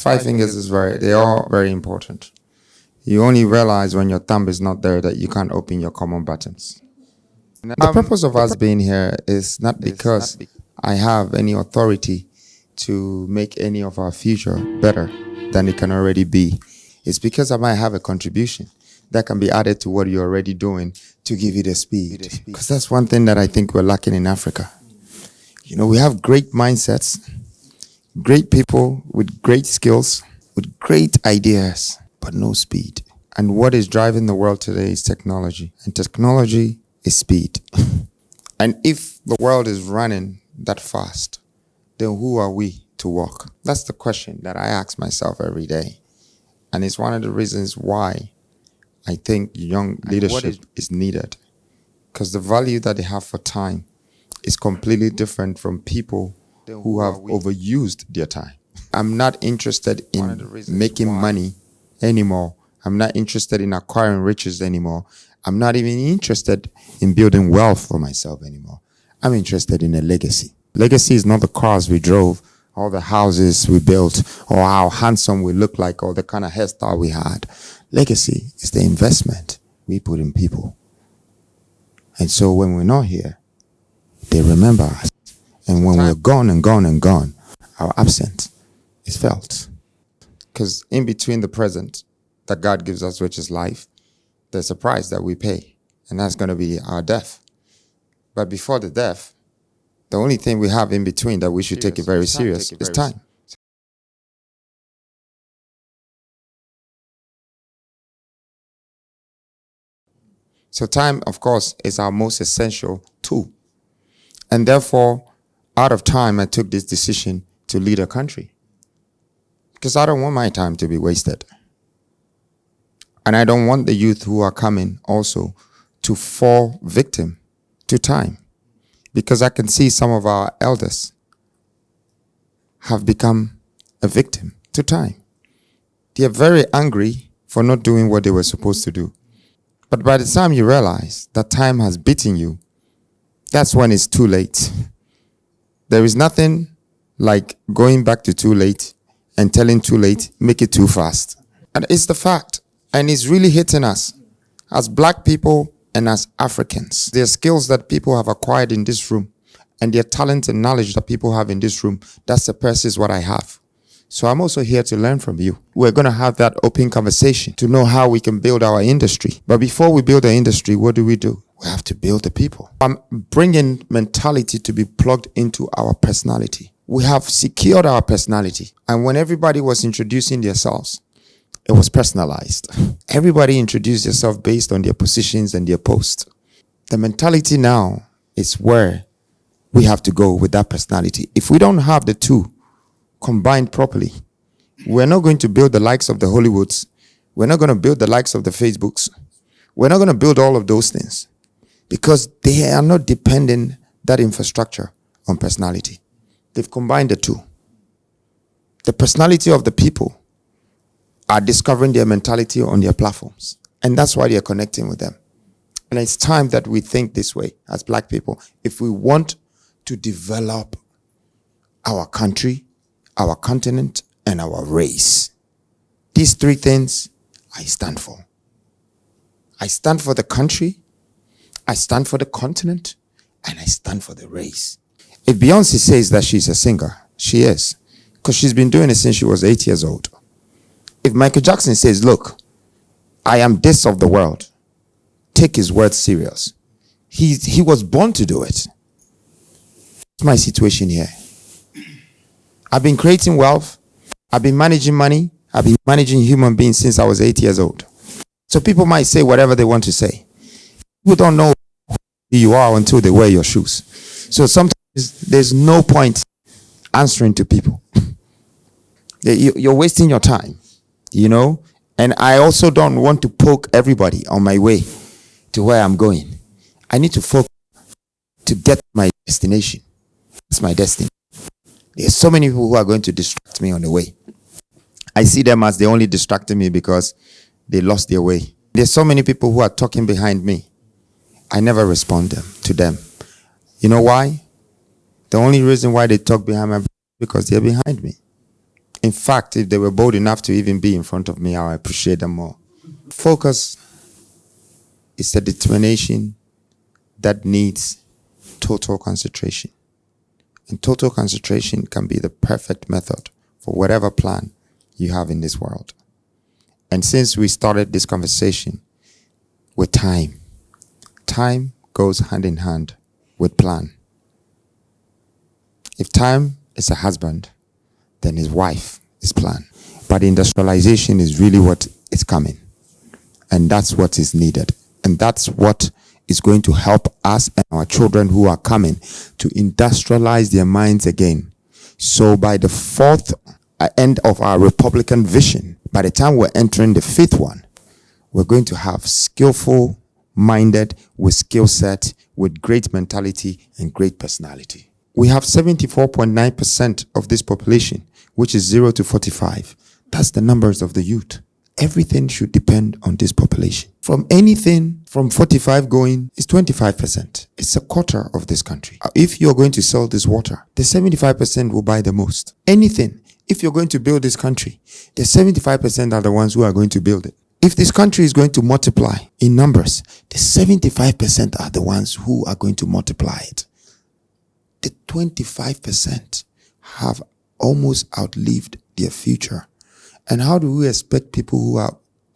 five fingers is they're all very important. You only realize when your thumb is not there that you can't open your common buttons. The purpose of us being here is not because I have any authority to make any of our future better than it can already be. It's because I might have a contribution that can be added to what you're already doing to give you the speed. Because that's one thing that I think we're lacking in Africa. You know, we have great mindsets, great people with great skills, with great ideas, but no speed. And what is driving the world today is technology. And technology is speed. And if the world is running that fast, then who are we to walk? That's the question that I ask myself every day. And it's one of the reasons why I think young leadership is needed. Because the value that they have for time is completely different from people who have overused their time. I'm not interested in making money anymore. I'm not interested in acquiring riches anymore. I'm not even interested in building wealth for myself anymore. I'm interested in a legacy. Legacy is not the cars we drove, or the houses we built, or how handsome we look like, or the kind of hairstyle we had. Legacy is the investment we put in people. And so when we're not here, they remember us. And when we're gone and gone and gone, our absence is felt. Because in between the present that God gives us, which is life, there's a price that we pay, and that's going to be our death. But before the death, the only thing we have in between that we should take it very serious is time. So time, of course, is our most essential tool. And therefore, out of time, I took this decision to lead a country. Because I don't want my time to be wasted. And I don't want the youth who are coming also to fall victim to time. Because I can see some of our elders have become a victim to time. They are very angry for not doing what they were supposed to do. But by the time you realize that time has beaten you, that's when it's too late. There is nothing like going back to too late and telling too late, make it too fast. And it's the fact. And it's really hitting us as black people and as Africans. There are skills that people have acquired in this room, and their talent and knowledge that people have in this room, that surpasses what I have. So I'm also here to learn from you. We're going to have that open conversation to know how we can build our industry. But before we build the industry, what do? We have to build the people. I'm bringing mentality to be plugged into our personality. We have secured our personality. And when everybody was introducing themselves, it was personalized. Everybody introduced themselves based on their positions and their posts. The mentality now is where we have to go with that personality. If we don't have the two combined properly, we're not going to build the likes of the Hollywoods. We're not going to build the likes of the Facebooks. We're not going to build all of those things because they are not depending that infrastructure on personality. They've combined the two. The personality of the people are discovering their mentality on their platforms. And that's why they're connecting with them. And it's time that we think this way as black people. If we want to develop our country, our continent, and our race, these three things I stand for. I stand for the country, I stand for the continent, and I stand for the race. If Beyonce says that she's a singer, she is. Because she's been doing it since she was 8 years old. If Michael Jackson says, look, I am this of the world, take his words serious. He was born to do it. That's my situation here. I've been creating wealth. I've been managing money. I've been managing human beings since I was 8 years old. So people might say whatever they want to say. People don't know who you are until they wear your shoes. So sometimes there's no point answering to people. You're wasting your time. You know, and I also don't want to poke everybody on my way to where I'm going. I need to focus to get my destination. That's my destiny. There's so many people who are going to distract me on the way. I see them as they only distracted me because they lost their way. There's so many people who are talking behind me. I never respond to them. You know why? The only reason why they talk behind me is because they're behind me. In fact, if they were bold enough to even be in front of me, I would appreciate them more. Focus is a determination that needs total concentration. And total concentration can be the perfect method for whatever plan you have in this world. And since we started this conversation with time goes hand in hand with plan. If time is a husband, then his wife is plan. But industrialization is really what is coming. And that's what is needed. And that's what is going to help us and our children who are coming to industrialize their minds again. So by the fourth end of our Republican vision, by the time we're entering the fifth one, we're going to have skillful minded with skill set, with great mentality and great personality. We have 74.9% of this population, which is 0 to 45. That's the numbers of the youth. Everything should depend on this population. From anything from 45 going is 25%. It's a quarter of this country. If you're going to sell this water, the 75% will buy the most. Anything. If you're going to build this country, the 75% are the ones who are going to build it. If this country is going to multiply in numbers, the 75% are the ones who are going to multiply it. The 25% have almost outlived their future. And how do we expect people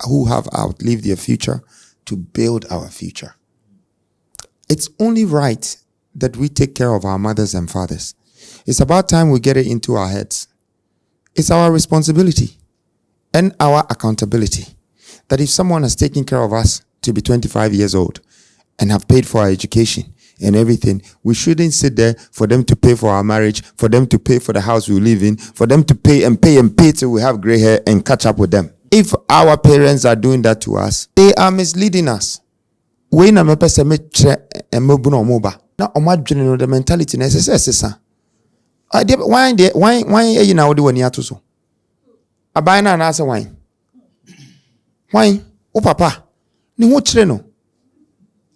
who have outlived their future to build our future? It's only right that we take care of our mothers and fathers. It's about time we get it into our heads. It's our responsibility and our accountability that if someone has taken care of us to be 25 years old and have paid for our education and everything, we shouldn't sit there for them to pay for our marriage, for them to pay for the house we live in, for them to pay and pay and pay till we have gray hair and catch up with them. If our parents are doing that to us, they are misleading us. We na mepese me tre emobu na omoba. Na omadwene no the mentality na sesa. Why you na odi wani ato so? Abai na asa why? Why? O papa, ni ho kire no.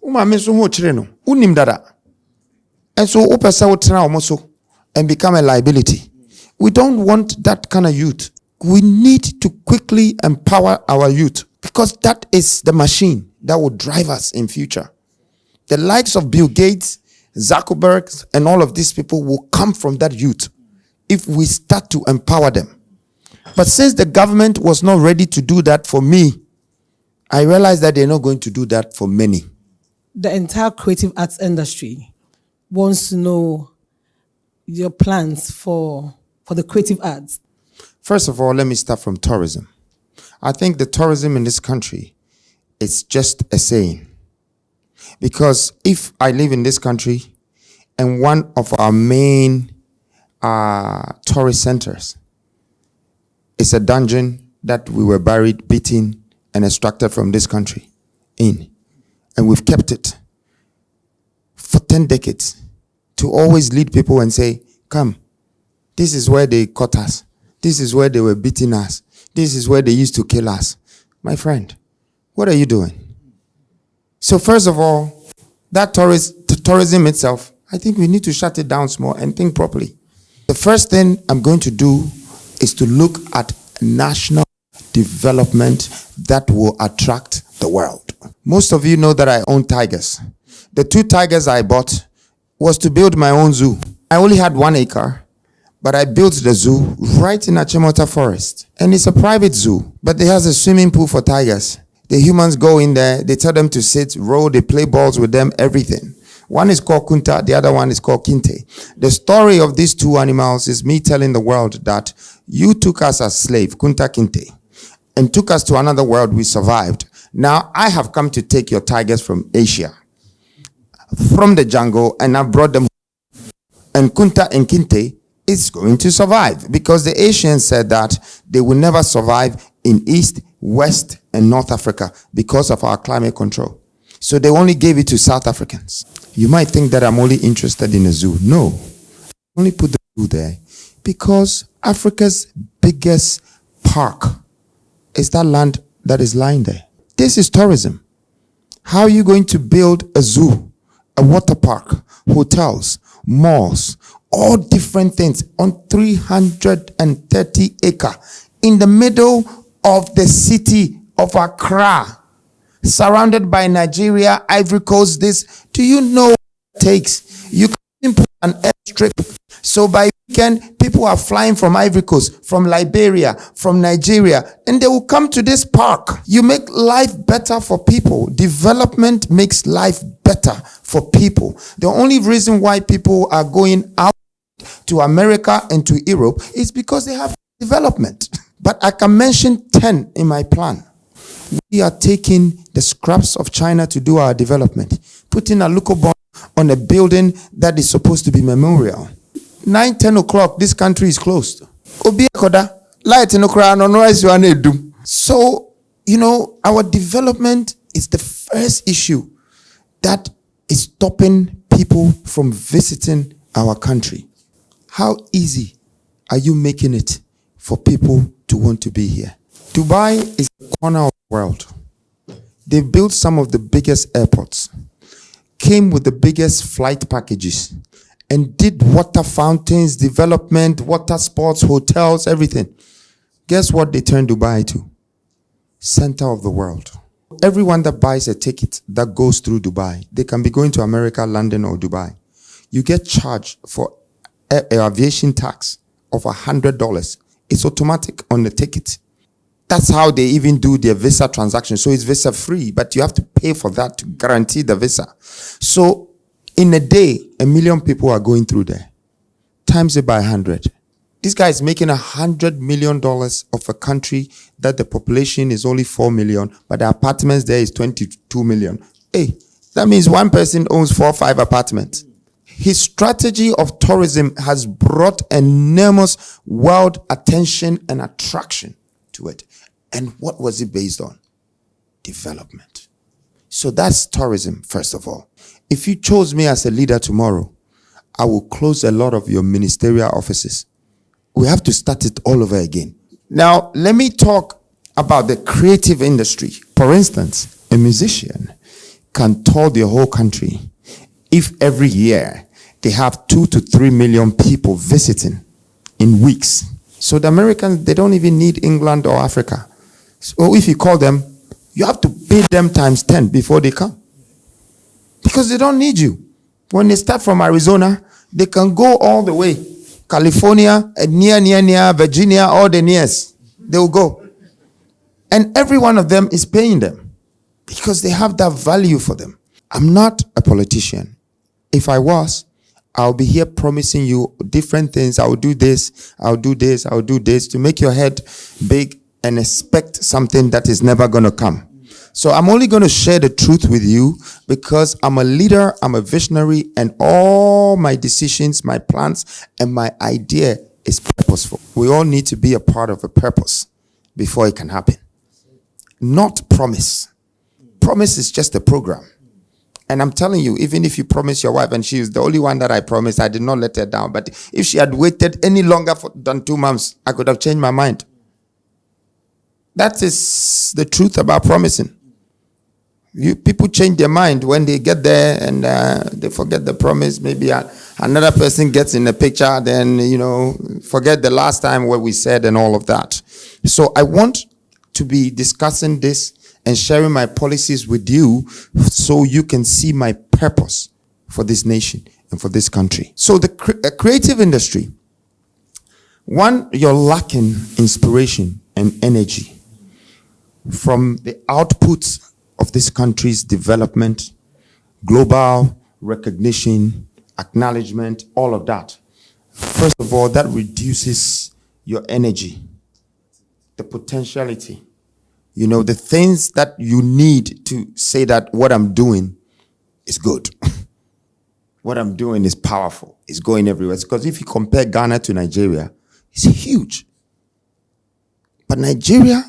O ma me so ho kire no. Unim dada. And so o pesa wo tena omoso and become a liability. We don't want that kind of youth. We need to quickly empower our youth because that is the machine that will drive us in future. The likes of Bill Gates, Zuckerberg, and all of these people will come from that youth if we start to empower them. But since the government was not ready to do that for me, I realized that they're not going to do that for many. The entire creative arts industry wants to know your plans for the creative arts. First of all, let me start from tourism. I think the tourism in this country is just a saying. Because if I live in this country and one of our main tourist centers is a dungeon that we were buried, beaten, and extracted from this country in, and we've kept it for 10 decades to always lead people and say, come, this is where they caught us. This is where they were beating us. This is where they used to kill us. My friend, what are you doing? So first of all, that tourism itself, I think we need to shut it down small and think properly. The first thing I'm going to do is to look at national development that will attract the world. Most of you know that I own tigers. The 2 tigers I bought was to build my own zoo. I only had 1 acre, but I built the zoo right in Achimota Forest. And it's a private zoo, but it has a swimming pool for tigers. The humans go in there, they tell them to sit, roll, they play balls with them, everything. One is called Kunta, the other one is called Kinte. The story of these 2 animals is me telling the world that you took us as slave, Kunta Kinte, and took us to another world, we survived. Now I have come to take your tigers from Asia, from the jungle, and I brought them home. And Kunta and Kinte is going to survive because the Asians said that they will never survive in East, West, and North Africa because of our climate control. So they only gave it to South Africans. You might think that I'm only interested in a zoo. No, I only put the zoo there because Africa's biggest park is that land that is lying there. This is tourism. How are you going to build a zoo, a water park, hotels, malls, all different things on 330 acre in the middle of the city of Accra, surrounded by Nigeria, Ivory Coast. This, do you know what it takes? You can put an airstrip. So by weekend, people are flying from Ivory Coast, from Liberia, from Nigeria, and they will come to this park. You make life better for people. Development makes life better for people. The only reason why people are going out to America and to Europe is because they have development. But I can mention 10 in my plan. We are taking the scraps of China to do our development, putting a local bond on a building that is supposed to be memorial. 9, 10 o'clock, this country is closed. So, our development is the first issue that is stopping people from visiting our country. How easy are you making it for people to want to be here? Dubai is the corner of the world. They built some of the biggest airports, came with the biggest flight packages, and did water fountains, development, water sports, hotels, everything. Guess what they turned Dubai to? Center of the world. Everyone that buys a ticket that goes through Dubai, they can be going to America, London, or Dubai. You get charged for aviation tax of $100. It's automatic on the ticket. That's how they even do their visa transaction. So it's visa free, but you have to pay for that to guarantee the visa. So in a day, 1 million people are going through there. Times it by 100. This guy is making $100 million of a country that the population is only 4 million, but the apartments there is 22 million. Hey, that means one person owns 4 or 5 apartments. His strategy of tourism has brought enormous world attention and attraction to it. And what was it based on? Development. So that's tourism, first of all. If you chose me as a leader tomorrow, I will close a lot of your ministerial offices. We have to start it all over again. Now, let me talk about the creative industry. For instance, a musician can tour the whole country if every year they have 2 to 3 million people visiting in weeks. So the Americans, they don't even need England or Africa. So if you call them, you have to pay them times 10 before they come. Because they don't need you. When they start from Arizona, they can go all the way. California, near, Virginia, all the nears. They will go. And every one of them is paying them because they have that value for them. I'm not a politician. If I was, I'll be here promising you different things. I'll do this, I'll do this, I'll do this to make your head big and expect something that is never going to come. So I'm only going to share the truth with you because I'm a leader, I'm a visionary, and all my decisions, my plans, and my idea is purposeful. We all need to be a part of a purpose before it can happen. Not promise. Promise is just a program. And I'm telling you, even if you promise your wife, and she is the only one that I promised, I did not let her down. But if she had waited any longer than 2 months, I could have changed my mind. That is the truth about promising. People change their mind when they get there and they forget the promise. Maybe another person gets in the picture, then, forget the last time what we said and all of that. So I want to be discussing this and sharing my policies with you so you can see my purpose for this nation and for this country. So the creative industry, one, you're lacking inspiration and energy from the outputs of this country's development, global recognition, acknowledgement, all of that. First of all, that reduces your energy, the potentiality. The things that you need to say that what I'm doing is good. What I'm doing is powerful. It's going everywhere. Because if you compare Ghana to Nigeria, it's huge. But Nigeria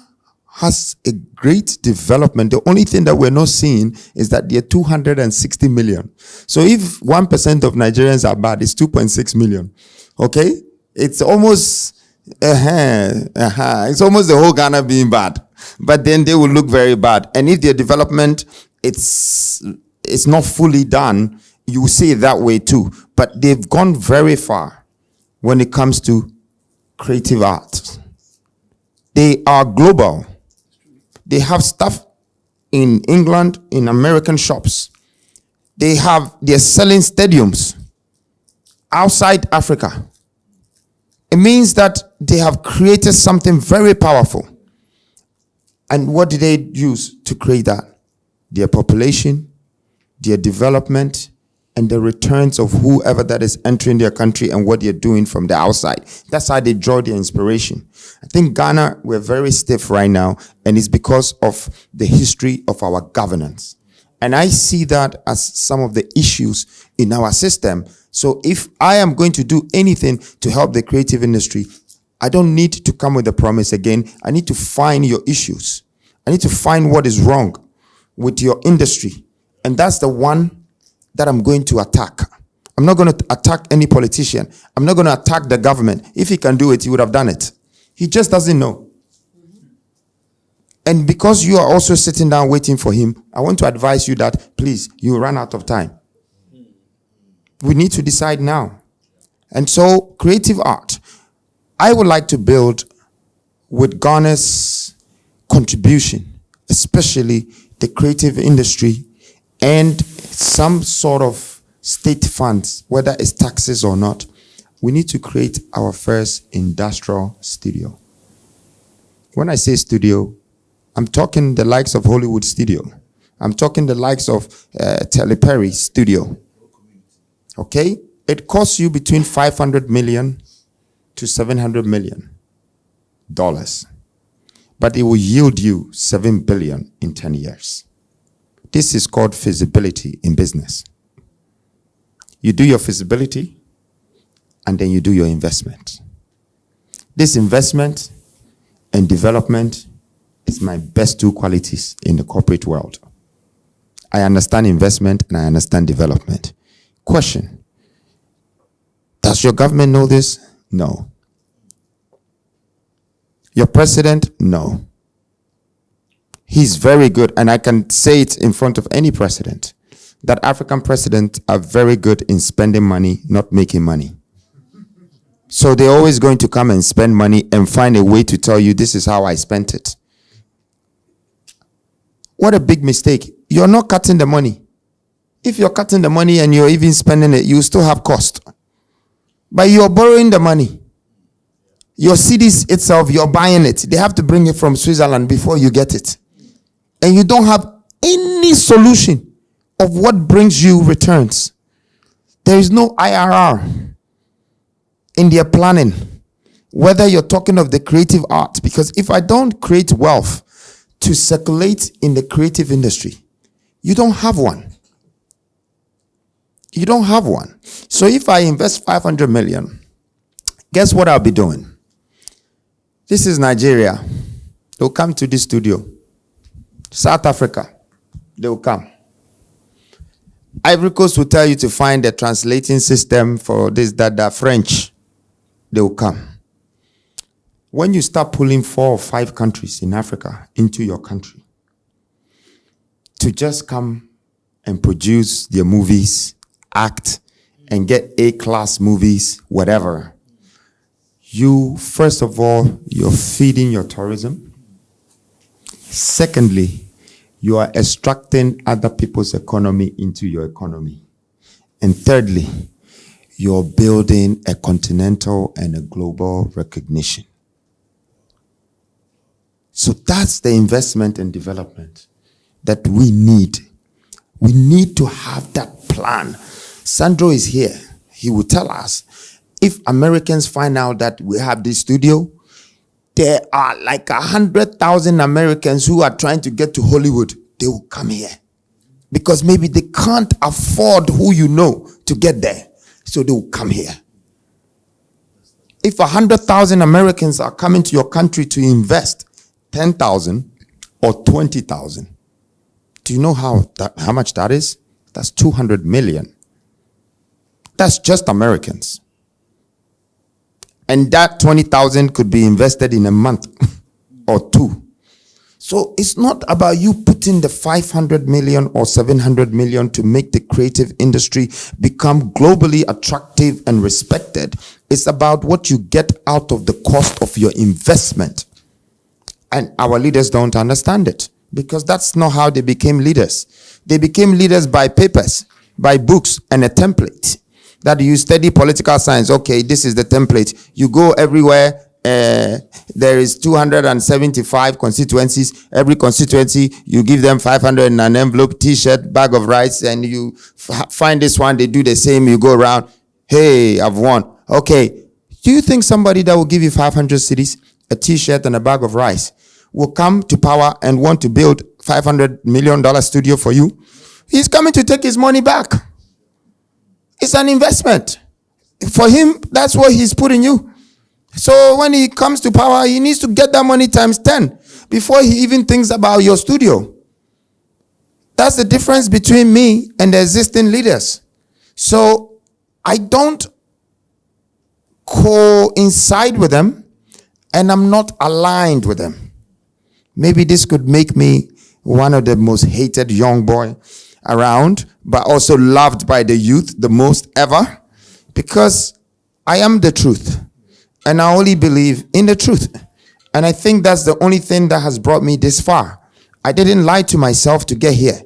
has a great development. The only thing that we're not seeing is that they're 260 million. So if 1% of Nigerians are bad, it's 2.6 million. Okay? It's almost, it's almost the whole Ghana being bad. But then they will look very bad. And if their development, it's not fully done, you will see it that way too. But they've gone very far when it comes to creative arts. They are global. They have stuff in England, in American shops. They're selling stadiums outside Africa. It means that they have created something very powerful. And what did they use to create that? Their population, their development, and the returns of whoever that is entering their country and what they're doing from the outside. That's how they draw their inspiration. I think Ghana, we're very stiff right now, and it's because of the history of our governance. And I see that as some of the issues in our system. So if I am going to do anything to help the creative industry, I don't need to come with a promise again. I need to find your issues. I need to find what is wrong with your industry. And that's the one that I'm going to attack. I'm not going to attack any politician. I'm not going to attack the government. If he can do it, he would have done it. He just doesn't know. And because you are also sitting down waiting for him, I want to advise you that, please, you run out of time. We need to decide now. And so, creative art. I would like to build with Ghana's contribution, especially the creative industry, and some sort of state funds, whether it's taxes or not. We need to create our first industrial studio. When I say studio, I'm talking the likes of Hollywood studio. I'm talking the likes of Teleperry studio. Okay? It costs you between 500 million to 700 million dollars. But it will yield you 7 billion in 10 years. This is called feasibility in business. You do your feasibility, and then you do your investment. This investment and development is my best two qualities in the corporate world. I understand investment and I understand development. Question: does your government know this? No. Your president? No. He's very good, and I can say it in front of any president, that African presidents are very good in spending money, not making money. So they're always going to come and spend money and find a way to tell you, this is how I spent it. What a big mistake. You're not cutting the money. If you're cutting the money and you're even spending it, you still have cost. But you're borrowing the money. Your cities itself, you're buying it. They have to bring it from Switzerland before you get it. And you don't have any solution of what brings you returns. There is no IRR in their planning, whether you're talking of the creative art. Because if I don't create wealth to circulate in the creative industry, you don't have one. You don't have one. So if I invest 500 million, guess what I'll be doing? This is Nigeria. They'll come to this studio. South Africa, they will come. Ivory Coast will tell you to find a translating system for this, that, French. They will come. When you start pulling 4 or 5 countries in Africa into your country to just come and produce their movies, act, and get A-class movies, whatever, you, first of all, you're feeding your tourism. Secondly, you are extracting other people's economy into your economy. And thirdly, you're building a continental and a global recognition. So that's the investment and development that we need. We need to have that plan. Sandro is here. He will tell us, if Americans find out that we have this studio, there are like 100,000 Americans who are trying to get to Hollywood. They will come here because maybe they can't afford who you know to get there. So they will come here. If 100,000 Americans are coming to your country to invest 10,000 or 20,000, do you know how much that is? That's 200 million. That's just Americans. And that 20,000 could be invested in a month or 2. So So it's not about you putting the 500 million or 700 million to make the creative industry become globally attractive and respected. It's about what you get out of the cost of your investment. And our leaders don't understand it, because that's not how they became leaders. They became leaders by papers, by books, and a template. That you study political science. Okay, this is the template. You go everywhere. There is 275 constituencies. Every constituency, you give them 500 in an envelope, t-shirt, bag of rice, and you find this one. They do the same. You go around. Hey, I've won. Okay. Do you think somebody that will give you 500 cities, a t-shirt, and a bag of rice will come to power and want to build $500 million studio for you? He's coming to take his money back. It's an investment. For him, that's what he's putting you. So when he comes to power, he needs to get that money times 10 before he even thinks about your studio. That's the difference between me and the existing leaders. So I don't coincide with them, and I'm not aligned with them. Maybe this could make me one of the most hated young boy around, but also loved by the youth the most ever, because I am the truth, and I only believe in the truth. And I think that's the only thing that has brought me this far. I didn't lie to myself to get here.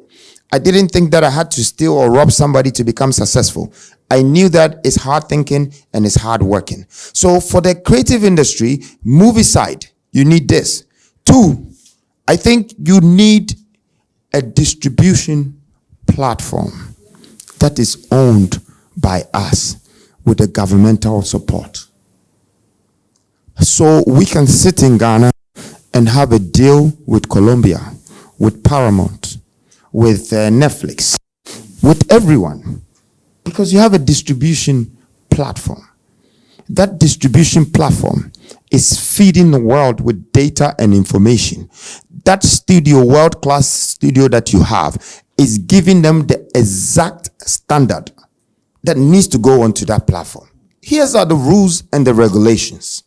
I didn't think that I had to steal or rob somebody to become successful. I knew that it's hard thinking and it's hard working. So for the creative industry, movie side, you need this. 2, I think you need a distribution platform that is owned by us with the governmental support. So we can sit in Ghana and have a deal with Colombia, with Paramount, with Netflix, with everyone, because you have a distribution platform. That distribution platform is feeding the world with data and information. That studio, world-class studio that you have, is giving them the exact standard that needs to go onto that platform. Here's are the rules and the regulations.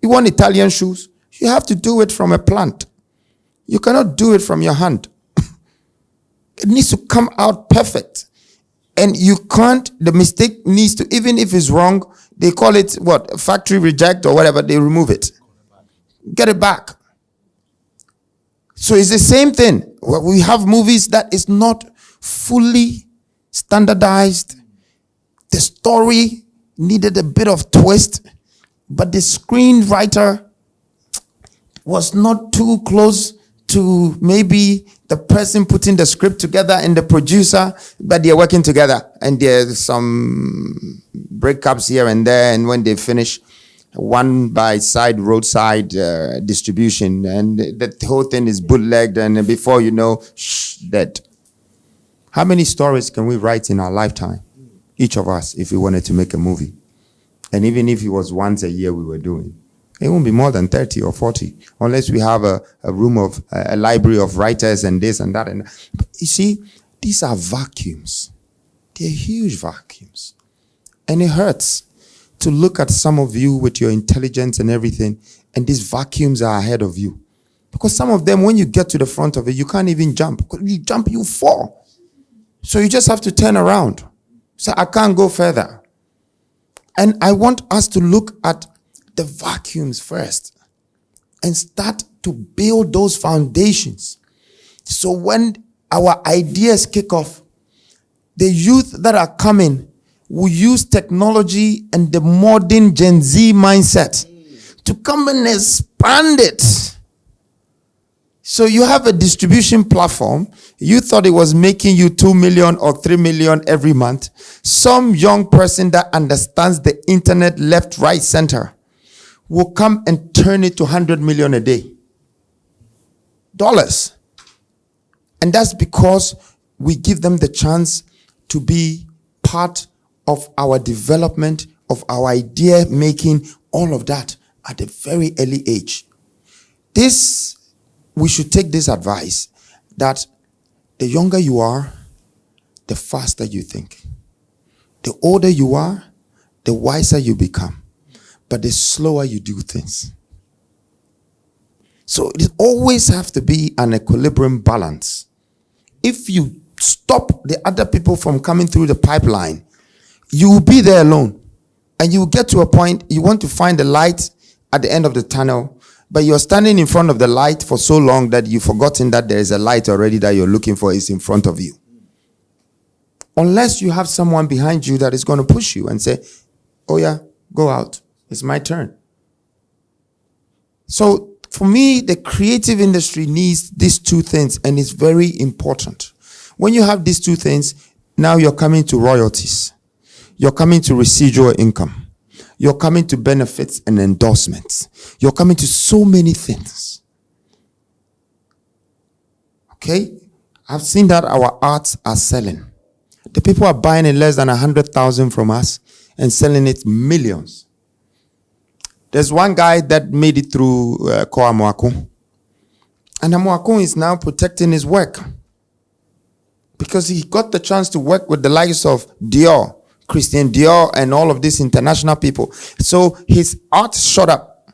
You want Italian shoes? You have to do it from a plant. You cannot do it from your hand. It needs to come out perfect. And you can't, the mistake needs to, even if it's wrong, they call it what? Factory reject or whatever, they remove it. Get it back. So it's the same thing. We have movies that is not fully standardized. The story needed a bit of twist, but the screenwriter was not too close to maybe the person putting the script together and the producer, but they're working together, and there's some breakups here and there, and when they finish, one by side roadside distribution, and the whole thing is bootlegged, and before you know, dead. How many stories can we write in our lifetime, each of us, if we wanted to make a movie? And even if it was once a year we were doing, it won't be more than 30 or 40, unless we have a room of a library of writers and this and that. And but you see, these are vacuums. They're huge vacuums. And it hurts to look at some of you with your intelligence and everything, and these vacuums are ahead of you. Because some of them, when you get to the front of it, you can't even jump. Because you jump, you fall. So you just have to turn around. So I can't go further. And I want us to look at the vacuums first and start to build those foundations. So when our ideas kick off, the youth that are coming will use technology and the modern Gen Z mindset to come and expand it. So you have a distribution platform. You thought it was making you 2 million or 3 million every month. Some young person that understands the internet left, right, center will come and turn it to 100 million a day. Dollars. And that's because we give them the chance to be part of our development, of our idea making, all of that at a very early age. We should take this advice that the younger you are, the faster you think. The older you are, the wiser you become. But the slower you do things. So it always have to be an equilibrium balance. If you stop the other people from coming through the pipeline, you will be there alone. And you will get to a point, you want to find the light at the end of the tunnel, but you're standing in front of the light for so long that you've forgotten that there is a light already that you're looking for is in front of you. Unless you have someone behind you that is going to push you and say, oh yeah, go out. It's my turn. So for me, the creative industry needs these two things, and it's very important. When you have these two things, now you're coming to royalties. You're coming to residual income. You're coming to benefits and endorsements. You're coming to so many things. Okay? I've seen that our arts are selling. The people are buying it less than 100,000 from us and selling it millions. There's one guy that made it through Kwame Bediako. And Bediako is now protecting his work because he got the chance to work with the likes of Dior, Christian Dior, and all of these international people. So his art shot up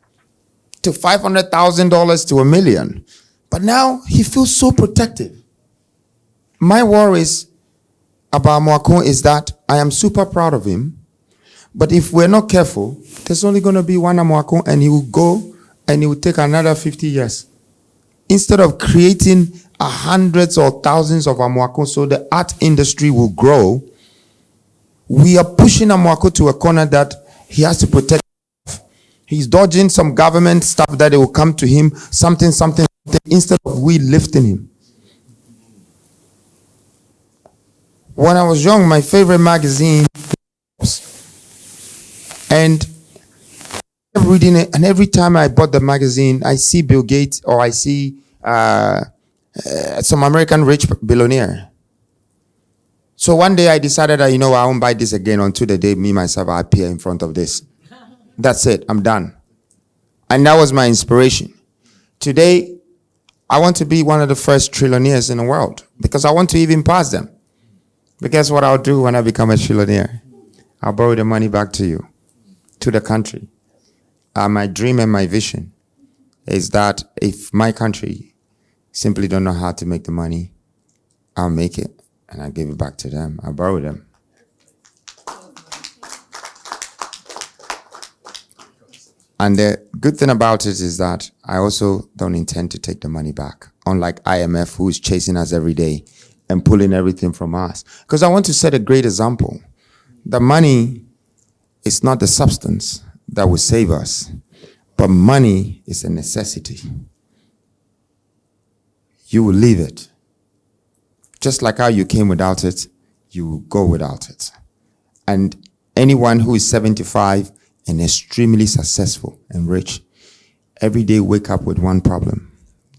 to $500,000 to $1 million. But now he feels so protective. My worries about Bediako is that I am super proud of him. But if we're not careful, there's only going to be one Bediako, and he will go and he will take another 50 years. Instead of creating hundreds or thousands of Bediako so the art industry will grow, we are pushing Bediako to a corner that he has to protect. He's dodging some government stuff that it will come to him, something, instead of we lifting him. When I was young, my favorite magazine was, and I'm reading it, and every time I bought the magazine, I see Bill Gates or I see some American rich billionaire. So one day I decided that, I won't buy this again until the day me, myself, I appear in front of this. That's it. I'm done. And that was my inspiration. Today, I want to be one of the first trillionaires in the world because I want to even pass them. But guess what I'll do when I become a trillionaire? I'll borrow the money back to you, to the country. My dream and my vision is that if my country simply don't know how to make the money, I'll make it and I'll give it back to them. I'll borrow them. And the good thing about it is that I also don't intend to take the money back, unlike IMF, who is chasing us every day and pulling everything from us. Because I want to set a great example. The money is not the substance that will save us, but money is a necessity. You will leave it. Just like how you came without it, you will go without it. And anyone who is 75 and extremely successful and rich, every day wake up with one problem.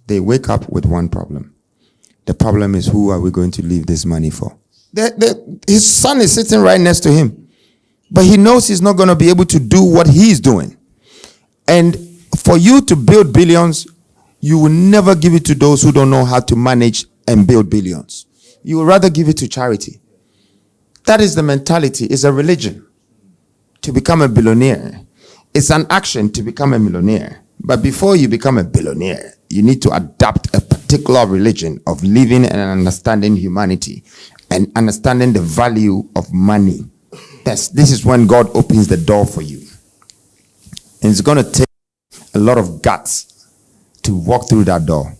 They wake up with one problem. The problem is, who are we going to leave this money for? His son is sitting right next to him, but he knows he's not going to be able to do what he's doing. And for you to build billions, you will never give it to those who don't know how to manage and build billions. You would rather give it to charity. That is the mentality. It's a religion to become a billionaire. It's an action to become a millionaire. But before you become a billionaire, you need to adopt a particular religion of living and understanding humanity and understanding the value of money. This is when God opens the door for you. And it's going to take a lot of guts to walk through that door.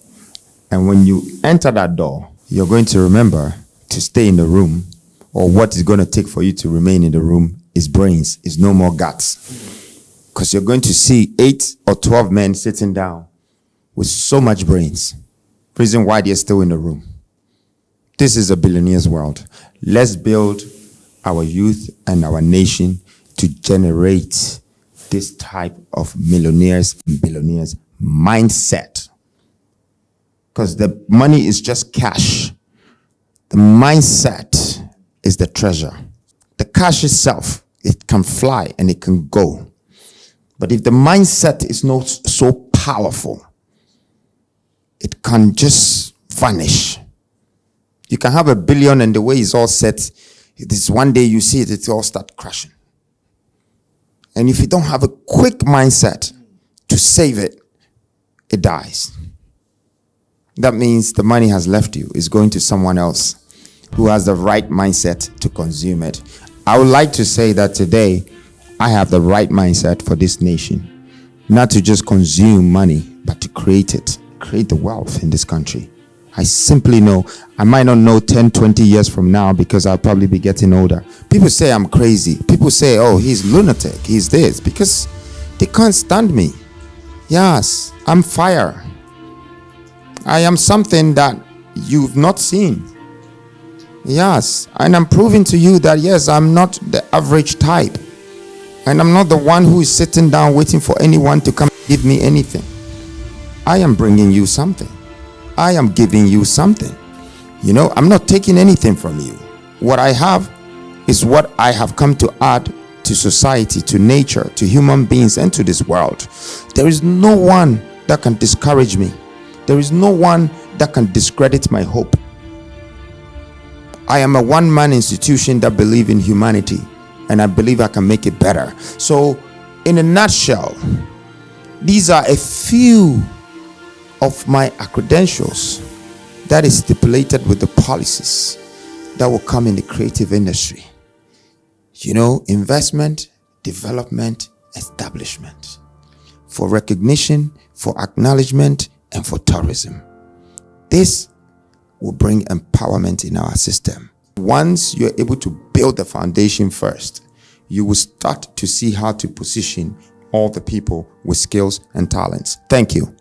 And when you enter that door, you're going to remember to stay in the room, or what is going to take for you to remain in the room is brains, is no more guts. Because you're going to see 8 or 12 men sitting down with so much brains. Reason why they're still in the room. This is a billionaire's world. Let's build our youth and our nation to generate this type of millionaires and billionaires mindset. Because the money is just cash. The mindset is the treasure. The cash itself, it can fly and it can go. But if the mindset is not so powerful, it can just vanish. You can have $1 billion and the way it's all set, this one day you see it, it all start crashing. And if you don't have a quick mindset to save it, it dies. That means the money has left you. It's going to someone else who has the right mindset to consume it. I would like to say that today I have the right mindset for this nation. Not to just consume money, but to create it, create the wealth in this country. I simply know, I might not know 10, 20 years from now because I'll probably be getting older. People say I'm crazy. People say, oh, he's lunatic, he's this, because they can't stand me. Yes, I'm fire. I am something that you've not seen. Yes, and I'm proving to you that yes, I'm not the average type. And I'm not the one who is sitting down waiting for anyone to come give me anything. I am bringing you something. I am giving you something. You know, I'm not taking anything from you. What I have is what I have come to add to society, to nature, to human beings, and to this world. There is no one that can discourage me. There is no one that can discredit my hope. I am a one-man institution that believes in humanity, and I believe I can make it better. So, in a nutshell, these are a few of my credentials that is stipulated with the policies that will come in the creative industry. You know, investment, development, establishment, for recognition, for acknowledgement, and for tourism. This will bring empowerment in our system. Once you're able to build the foundation first, you will start to see how to position all the people with skills and talents. Thank you.